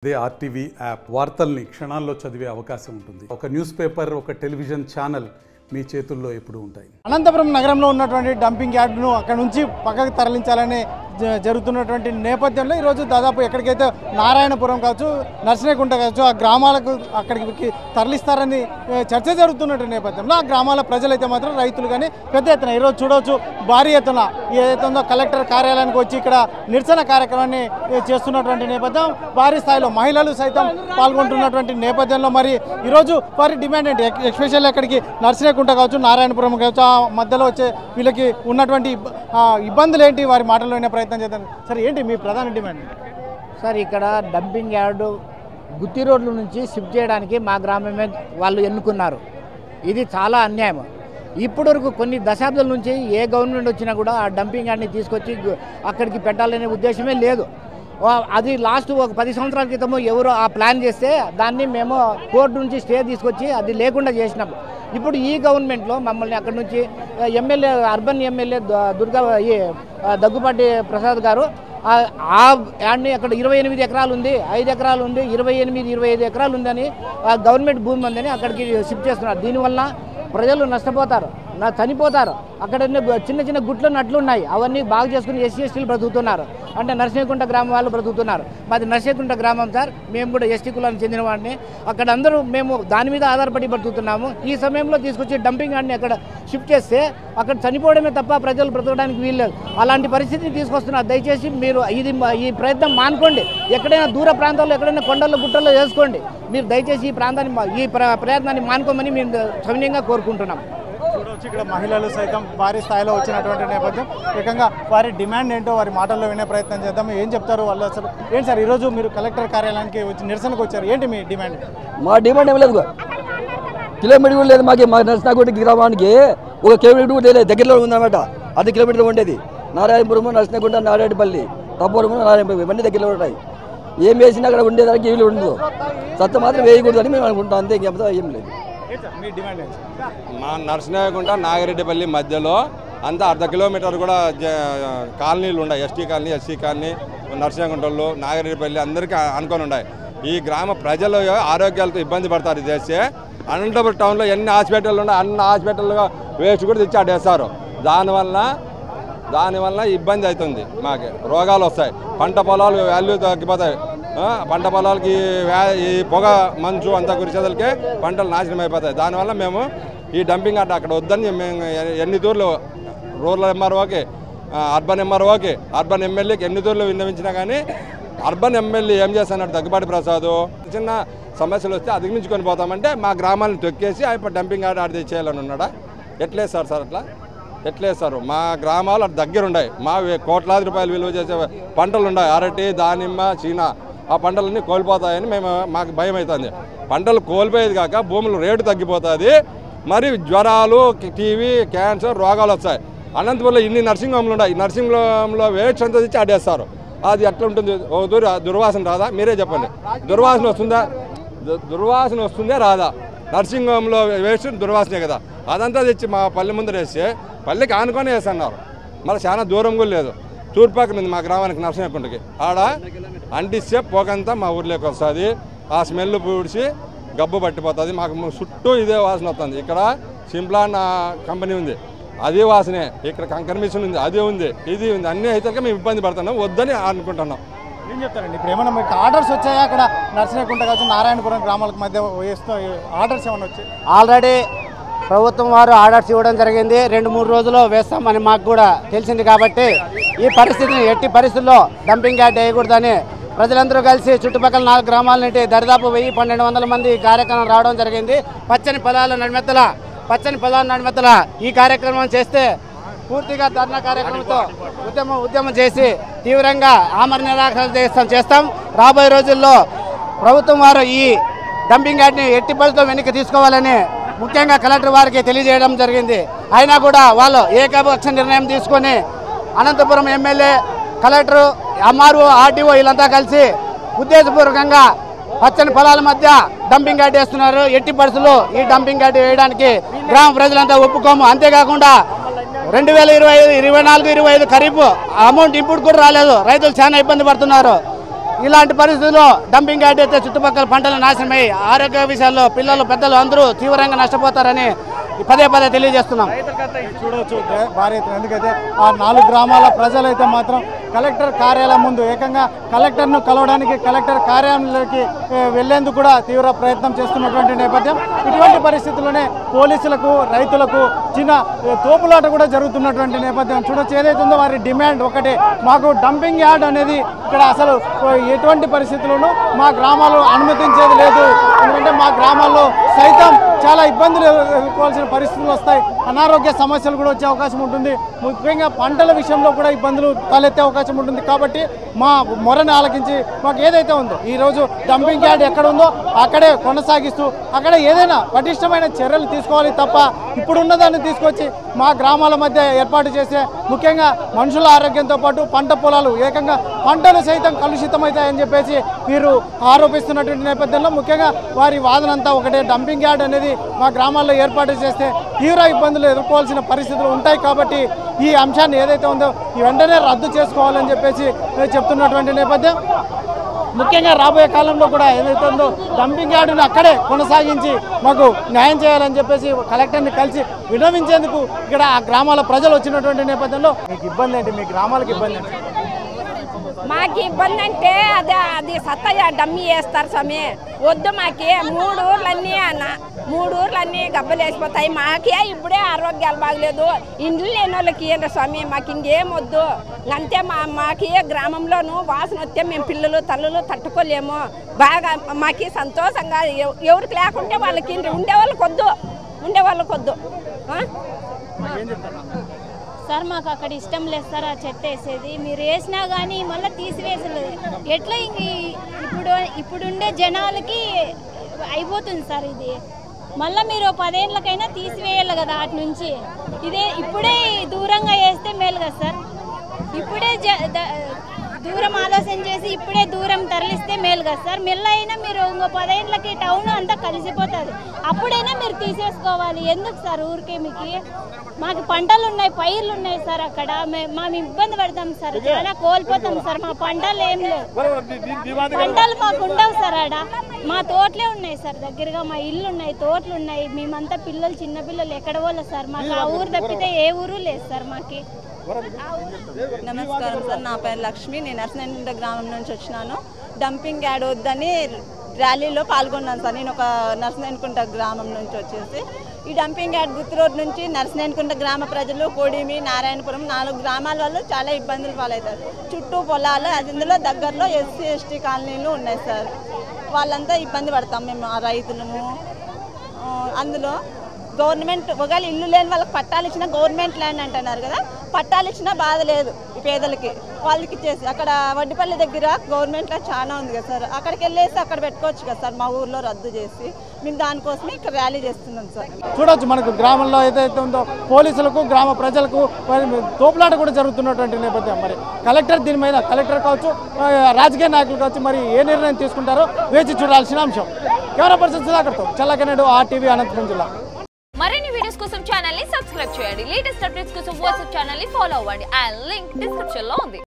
అదే RTV app వార్తల్ని క్షణాల్లో చదివే అవకాశం ఉంటుంది. ఒక న్యూస్ పేపర్, ఒక టెలివిజన్ ఛానల్ మీ చేతుల్లో ఎప్పుడూ ఉంటాయి. అనంతపురం నగరంలో ఉన్నటువంటి డంపింగ్ యార్డును అక్కడ నుంచి పక్కకు తరలించాలని జరుగుతున్నటువంటి నేపథ్యంలో ఈరోజు దాదాపు ఎక్కడికైతే నారాయణపురం కావచ్చు, నర్సనేకుంట కావచ్చు, ఆ గ్రామాలకు అక్కడికి తరలిస్తారని చర్చ జరుగుతున్నటువంటి నేపథ్యంలో ఆ గ్రామాల ప్రజలైతే మాత్రం రైతులు కానీ పెద్ద ఎత్తున ఈరోజు చూడవచ్చు భారీ ఎత్తున ఏదైతే ఉందో కలెక్టర్ కార్యాలయానికి వచ్చి ఇక్కడ నిరసన కార్యక్రమాన్ని చేస్తున్నటువంటి నేపథ్యం, భారీ స్థాయిలో మహిళలు సైతం పాల్గొంటున్నటువంటి నేపథ్యంలో మరి ఈరోజు వారి డిమాండ్ ఏంటి, ఎస్పెషల్లీ అక్కడికి నర్సనేకుంట కావచ్చు, నారాయణపురం కావచ్చు, ఆ మధ్యలో వచ్చే వీళ్ళకి ఉన్నటువంటి ఇబ్బందులు ఏంటి, వారి మాటల్లో వినే ప్రయత్నం చేద్దాం. సరే, ఏంటి మీ ప్రధాన డిమాండ్? సార్, ఇక్కడ డంపింగ్ యార్డు గుత్తి రోడ్ల నుంచి షిఫ్ట్ చేయడానికి మా గ్రామమే వాళ్ళు ఎన్నుకున్నారు. ఇది చాలా అన్యాయం. ఇప్పటివరకు కొన్ని దశాబ్దాల నుంచి ఏ గవర్నమెంట్ వచ్చినా కూడా ఆ డంపింగ్ యార్డ్ని తీసుకొచ్చి అక్కడికి పెట్టాలనే ఉద్దేశమే లేదు. అది లాస్ట్ ఒక 10 సంవత్సరాల క్రితము ఎవరో ఆ ప్లాన్ చేస్తే దాన్ని మేము కోర్టు నుంచి స్టే తీసుకొచ్చి అది లేకుండా చేసినాం. ఇప్పుడు ఈ గవర్నమెంట్లో మమ్మల్ని అక్కడి నుంచి MLA, urban MLA Daggubati Prasad గారు ఆ యాడ్ని అక్కడ 28 ఎకరాలు ఉంది, 5 ఎకరాలు ఉంది, 25 ఎకరాలు ఉందని గవర్నమెంట్ భూమి ఉందని అక్కడికి షిఫ్ట్ చేస్తున్నారు. దీనివల్ల ప్రజలు నష్టపోతారు, చనిపోతారు. అక్కడ చిన్న చిన్న గుట్లు నట్లు ఉన్నాయి, అవన్నీ బాగు చేసుకుని ఎస్సీ ఎస్టీలు బ్రతుకుతున్నారు. అంటే నర్సనేకుంట గ్రామం వాళ్ళు బ్రతుకుతున్నారు. మాది నర్సనేకుంట గ్రామం సార్, మేము కూడా ఎస్టీ కులానికి చెందిన వాడిని. అక్కడ అందరూ మేము దాని మీద ఆధారపడి బ్రతుకుతున్నాము. ఈ సమయంలో తీసుకొచ్చి డంపింగ్ యార్డ్ని అక్కడ షిఫ్ట్ చేస్తే అక్కడ చనిపోవడమే తప్ప ప్రజలు బ్రతకడానికి వీల్లేదు. అలాంటి పరిస్థితిని తీసుకొస్తున్నారు. దయచేసి మీరు ఈ ప్రయత్నం మానుకోండి. ఎక్కడైనా దూర ప్రాంతాల్లో, ఎక్కడైనా కొండల్లో గుట్టల్లో చేసుకోండి. మీరు దయచేసి ఈ ప్రాంతాన్ని, ఈ ప్రయత్నాన్ని మానుకోమని మేము సవినయంగా కోరుకుంటున్నాం. చూడవచ్చు ఇక్కడ మహిళలు సైతం భారీ స్థాయిలో వచ్చినటువంటి నేపథ్యం. ఏకంగా వారి డిమాండ్ ఏంటో వారి మాటల్లో వినే ప్రయత్నం చేద్దాం. ఏం చెప్తారు వాళ్ళు? అసలు ఏంటి సార్, ఈరోజు మీరు కలెక్టర్ కార్యాలయానికి వచ్చి నిరసనకు వచ్చారు, ఏంటి మీ డిమాండ్? మా డిమాండ్ ఏం లేదు, కిలోమీటర్ కూడా లేదు మాకు. మా నర్సనాగుంట గ్రామానికి 1 కిలోమీటర్ కూడా లేదు, దగ్గరలో ఉందన్నమాట. 10 కిలోమీటర్లు ఉండేది. నారాయణపురము, నర్సనాగుంట, నారాయణపల్లి, తప్పవరము, నారాయణపల్లి ఇవన్నీ దగ్గరలో ఉంటాయి. ఏం వేసినా అక్కడ ఉండేదానికి వీలు ఉండదు. సత్త మాత్రం వేయకూడదని మేము అనుకుంటాం, అంతే, ఇంకేం ఏం లేదు. మా నర్సనాగుంట, నాగిరెడ్డిపల్లి మధ్యలో అంతా 1/2 కిలోమీటర్ కూడా కాలనీలు ఉన్నాయి. ఎస్టీ కాలనీ, ఎస్సీ కాలనీ, నర్సనాగుంటలు, నాగిరెడ్డిపల్లి అందరికీ అనుకొని ఉన్నాయి. ఈ గ్రామ ప్రజలు ఆరోగ్యాలతో ఇబ్బంది పడతారు. ఇది చేస్తే అనంతపురం టౌన్లో ఎన్ని హాస్పిటళ్ళు ఉన్నాయి, అన్ని హాస్పిటల్లో వేస్ట్ కూడా తెచ్చి ఆడేస్తారు. దానివల్ల ఇబ్బంది అవుతుంది, మాకు రోగాలు వస్తాయి. పంట పొలాలు వాల్యూ తగ్గిపోతాయి. పంట పొలాలకి ఈ పొగ, మంచు అంతా కురిసేదలకే పంటలు నాశనం అయిపోతాయి. దానివల్ల మేము ఈ డంపింగ్ యార్డ్ అక్కడ వద్దని మేము ఎన్ని తూర్లు రూరల్ ఎంఆర్ఓకి, అర్బన్ ఎంఆర్ఓకి, అర్బన్ ఎమ్మెల్యేకి ఎన్ని తూర్లు విన్నవించినా కానీ అర్బన్ ఎమ్మెల్యే ఏం చేస్తున్నాడు, దగ్గుపాటి ప్రసాద్, చిన్న సమస్యలు వస్తే అధిగమించుకొని పోతామంటే మా గ్రామాలను తొక్కేసి ఇప్పుడు డంపింగ్ యార్డ్ ఆడ చేయాలని ఉన్నాడా? ఎట్లేస్తారు సార్? అట్లా ఎట్లేస్తారు? మా గ్రామాలు అటు దగ్గర ఉన్నాయి. మా కోట్లాది రూపాయలు విలువ చేసే పంటలు ఉన్నాయి, అరటి, దానిమ్మ, చీనా. ఆ పంటలన్నీ కోల్పోతాయని మాకు భయం అవుతుంది. పంటలు కోల్పోయేది కాక భూములు రేటు తగ్గిపోతుంది. మరి జ్వరాలు, టీవీ, క్యాన్సర్ రోగాలు వస్తాయి. అనంతపురంలో ఇన్ని నర్సింగ్ హోమ్లు ఉన్నాయి. ఈ నర్సింగ్ హోమ్లో వేస్ట్ అంతా తెచ్చి ఆడేస్తారు. అది ఎట్లా ఉంటుంది? ఓ దుర్వాసన రాదా? మీరే చెప్పండి. దుర్వాసన వస్తుందా? దుర్వాసన వస్తుందే రాదా? నర్సింగ్ హోమ్లో వేస్ట్ దుర్వాసనే కదా. అదంతా తెచ్చి మా పల్లె ముందర వేస్తే పల్లెకి ఆనుకొని వేస్తున్నారు. మళ్ళీ చాలా దూరం కూడా లేదు. తూర్పాకన ఉంది మా గ్రామానికి, నర్సనేకుంటకి. ఆడ అంటిస్తే పొగంతా మా ఊర్లోకి వస్తుంది. ఆ స్మెల్ పూడ్చి గబ్బు పట్టిపోతుంది. మాకు చుట్టూ ఇదే వాసన వస్తుంది. ఇక్కడ సింప్లాన్ కంపెనీ ఉంది, అదే వాసనే. ఇక్కడ కంకర్ మిషన్ ఉంది, అదే ఉంది, ఇది ఉంది. అన్నీ అయితే మేము ఇబ్బంది పడుతున్నాం, వద్దని అనుకుంటున్నాం. ఏం చెప్తారండి? ఇప్పుడు ఏమన్నా మీకు ఆర్డర్స్ వచ్చాయా? అక్కడ నర్సనేకుంట కావచ్చు, నారాయణపురం గ్రామాలకు మధ్య వేస్తూ ఆర్డర్స్ ఏమన్నా వచ్చాయి? ఆల్రెడీ ప్రభుత్వం వారు ఆర్డర్స్ ఇవ్వడం జరిగింది. 2-3 రోజుల్లో వేస్తామని మాకు కూడా తెలిసింది. కాబట్టి ఈ పరిస్థితిని ఎట్టి పరిస్థితుల్లో డంపింగ్ యార్డ్ వేయకూడదని ప్రజలందరూ కలిసి చుట్టుపక్కల 4 గ్రామాల నుండి దరిదాపు 1000-1200 మంది ఈ కార్యక్రమం రావడం జరిగింది. పచ్చని పొలాల నడిమెత్తల ఈ కార్యక్రమం చేస్తే పూర్తిగా ధర్నా కార్యక్రమంతో ఉద్యమం చేసి తీవ్రంగా ఆమరణ నిరాకరణ చేస్తాం. రాబోయే రోజుల్లో ప్రభుత్వం వారు ఈ డంపింగ్ యార్డ్ని ఎట్టి పరిస్థితుల్లో వెనక్కి తీసుకోవాలని ముఖ్యంగా కలెక్టర్ వారికి తెలియజేయడం జరిగింది. అయినా కూడా వాళ్ళు ఏకపక్ష నిర్ణయం తీసుకొని Anantapur MLA, collector, MRO, RDO వీళ్ళంతా కలిసి ఉద్దేశపూర్వకంగా పచ్చని పొలాల మధ్య డంపింగ్ యార్డ్ వేస్తున్నారు. ఎట్టి పరిస్థితుల్లో ఈ డంపింగ్ యార్డ్ వేయడానికి గ్రామ ప్రజలంతా ఒప్పుకోము. అంతేకాకుండా 2024-25 ఖరీఫ్ అమౌంట్ ఇప్పుడు కూడా రాలేదు. రైతులు చాలా ఇబ్బంది పడుతున్నారు. ఇలాంటి పరిస్థితుల్లో డంపింగ్ యార్డ్ అయితే చుట్టుపక్కల పంటలు నాశనమై ఆరోగ్య విషయాల్లో పిల్లలు పెద్దలు అందరూ తీవ్రంగా నష్టపోతారని పదే పదే తెలియజేస్తున్నాం. చూడవచ్చు భారీ ఎత్తున. ఎందుకైతే ఆ 4 గ్రామాల ప్రజలైతే మాత్రం కలెక్టర్ కార్యాలయం ముందు ఏకంగా కలెక్టర్ను కలవడానికి కలెక్టర్ కార్యాలయంలోకి వెళ్లేందుకు కూడా తీవ్ర ప్రయత్నం చేస్తున్నటువంటి నేపథ్యం. ఇటువంటి పరిస్థితుల్లోనే పోలీసులకు రైతులకు చిన్న తోపులాట కూడా జరుగుతున్నటువంటి నేపథ్యం. చూడొచ్చు ఏదైతే ఉందో వారి డిమాండ్ ఒకటే, మాకు డంపింగ్ యార్డ్ అనేది ఇక్కడ అసలు ఎటువంటి పరిస్థితుల్లోనూ మా గ్రామాల్లో అనుమతించేది లేదు. ఎందుకంటే మా గ్రామాల్లో సైతం చాలా ఇబ్బందులు ఎదుర్కోవాల్సిన పరిస్థితులు వస్తాయి, అనారోగ్య సమస్యలు కూడా వచ్చే అవకాశం ఉంటుంది. ముఖ్యంగా పంటల విషయంలో కూడా ఇబ్బందులు తలెత్తే అవకాశం ఉంటుంది. కాబట్టి మా మొరని ఆలకించి మాకు ఏదైతే ఉందో ఈరోజు డంపింగ్ యార్డ్ ఎక్కడ ఉందో అక్కడే కొనసాగిస్తూ అక్కడ ఏదైనా పటిష్టమైన చర్యలు తీసుకోవాలి తప్ప ఇప్పుడున్న దాన్ని తీసుకొచ్చి మా గ్రామాల మధ్య ఏర్పాటు చేసే ముఖ్యంగా మనుషుల ఆరోగ్యంతో పాటు పంట పొలాలు ఏకంగా పంటలు సైతం కలుషితమవుతాయని చెప్పేసి వీరు ఆరోపిస్తున్నటువంటి నేపథ్యంలో ముఖ్యంగా వారి వాదనంతా ఒకటే, డంపింగ్ యార్డ్ అనేది మా గ్రామాల్లో ఏర్పాటు చేస్తే తీవ్ర ఇబ్బందులు ఎదుర్కోవాల్సిన పరిస్థితులు ఉంటాయి. కాబట్టి ఈ అంశాన్ని ఏదైతే ఉందో ఈ వెంటనే రద్దు చేసుకోవాలని చెప్పేసి చెప్తున్నటువంటి నేపథ్యం. ముఖ్యంగా రాబోయే కాలంలో కూడా ఏదైతే ఉందో డంపింగ్ యార్డుని అక్కడే కొనసాగించి మాకు న్యాయం చేయాలని చెప్పేసి కలెక్టర్ని కలిసి విన్నవించేందుకు ఇక్కడ ఆ గ్రామాల ప్రజలు వచ్చినటువంటి నేపథ్యంలో మీకు ఇబ్బంది ఏంటి, మీ గ్రామాలకు ఇబ్బంది ఏంటి? మాకు ఇబ్బంది అంటే అది సత్తయ్య డమ్మి వేస్తారు స్వామి, వద్దు మాకి 3 ఊర్లన్నీ గబ్బలు వేసిపోతాయి. మాకే ఇప్పుడే ఆరోగ్యాలు బాగలేదు, ఇండ్లు లేని వాళ్ళకి ఏంటి స్వామి, మాకు ఇంకేం వద్దు. అంతే మాకి గ్రామంలోనూ వాసన వస్తే మేము పిల్లలు తల్లులు తట్టుకోలేము. బాగా మాకి సంతోషంగా ఎవరికి లేకుంటే వాళ్ళకి ఉండేవాళ్ళకి వద్దు. సార్ మాకు అక్కడ ఇష్టం లేదు సార్ ఆ చెట్టు వేసేది, మీరు వేసినా కానీ మళ్ళీ తీసివేసలేదు. ఎట్లా ఇప్పుడుండే జనాలకి అయిపోతుంది సార్ ఇది. మళ్ళీ మీరు 10 ఏళ్ళకైనా తీసివేయాలి కదా అటు నుంచి. ఇప్పుడే దూరంగా వేస్తే మేలు కదా సార్. ఇప్పుడే దూరం ఆలోచన చేసి ఇప్పుడే దూరం తరలిస్తే మేలు కదా సార్. మెల్ల అయినా మీరు ఇంకో 10 ఏళ్ళకి టౌన్ అంతా కలిసిపోతుంది, అప్పుడైనా మీరు తీసేసుకోవాలి. ఎందుకు సార్ ఊరికే మీకు? మాకు పంటలు ఉన్నాయి, పైర్లు ఉన్నాయి సార్. అక్కడ మేము ఇబ్బంది పడతాం సార్, చాలా కోల్పోతాం సార్. మా పంటలు ఏం లేవు, పంటలు మాకు ఉండవు సార్. ఆడ మా తోటలే ఉన్నాయి సార్, దగ్గరగా మా ఇల్లు ఉన్నాయి, తోటలు ఉన్నాయి. మేమంతా పిల్లలు చిన్నపిల్లలు ఎక్కడ పోలే సార్. మాకు ఆ ఊరు తప్పితే ఏ ఊరు లేదు సార్ మాకి. నమస్కారం సార్, నా పేరు లక్ష్మి, నేను నర్సనేనికుంట గ్రామం నుంచి వచ్చినాను. డంపింగ్ యార్డ్ వద్దని ర్యాలీలో పాల్గొన్నాను సార్. నేను ఒక నర్సనేనికుంట గ్రామం నుంచి వచ్చేసి ఈ డంపింగ్ యార్డ్ గుత్తి రోడ్ నుంచి నర్సనేనికుంట గ్రామ ప్రజలు కోడిమి నారాయణపురం 4 గ్రామాల వాళ్ళు చాలా ఇబ్బందులు పాలవుతారు. చుట్టూ పొలాలు, అందులో దగ్గరలో ఎస్సీ ఎస్టీ కాలనీలు ఉన్నాయి సార్. వాళ్ళంతా ఇబ్బంది పడతాం మేము, ఆ రైతులము. అందులో గవర్నమెంట్ ఒకవేళ ఇల్లు లేని వాళ్ళకి పట్టాలు ఇచ్చినా గవర్నమెంట్ ల్యాండ్ అంటున్నారు కదా, పట్టాలు ఇచ్చినా బాధ లేదు ఈ పేదలకి. వాళ్ళకి ఇచ్చేసి అక్కడ వడ్డిపల్లి దగ్గర గవర్నమెంట్లో చాలా ఉంది కదా సార్, అక్కడికి వెళ్ళేసి అక్కడ పెట్టుకోవచ్చు కదా సార్. మా ఊర్లో రద్దు చేసి మేము దానికోసమే ఇక్కడ ర్యాలీ చేస్తున్నాం సార్. చూడొచ్చు మనకు గ్రామంలో ఏదైతే ఉందో పోలీసులకు గ్రామ ప్రజలకు తోపులాట కూడా జరుగుతున్నటువంటి నేపథ్యం. మరి కలెక్టర్ దీని మీద, కలెక్టర్ కావచ్చు రాజకీయ నాయకులు కావచ్చు, మరి ఏ నిర్ణయం తీసుకుంటారో వేచి చూడాల్సిన అంశం. కెమెరా పర్సన్ సుధాకర్తో చల్లకనేడు RTV అనంతపురం జిల్లా. మరిన్ని వీడియోస్ కోసం ఛానల్ ని సబ్స్క్రైబ్ చేయండి. లేటెస్ట్ అప్డేట్స్ కోసం వాట్సాప్ ఛానల్ ని ఫాలో అవ్వండి. ఆ లింక్ డిస్క్రిప్షన్ లో ఉంది.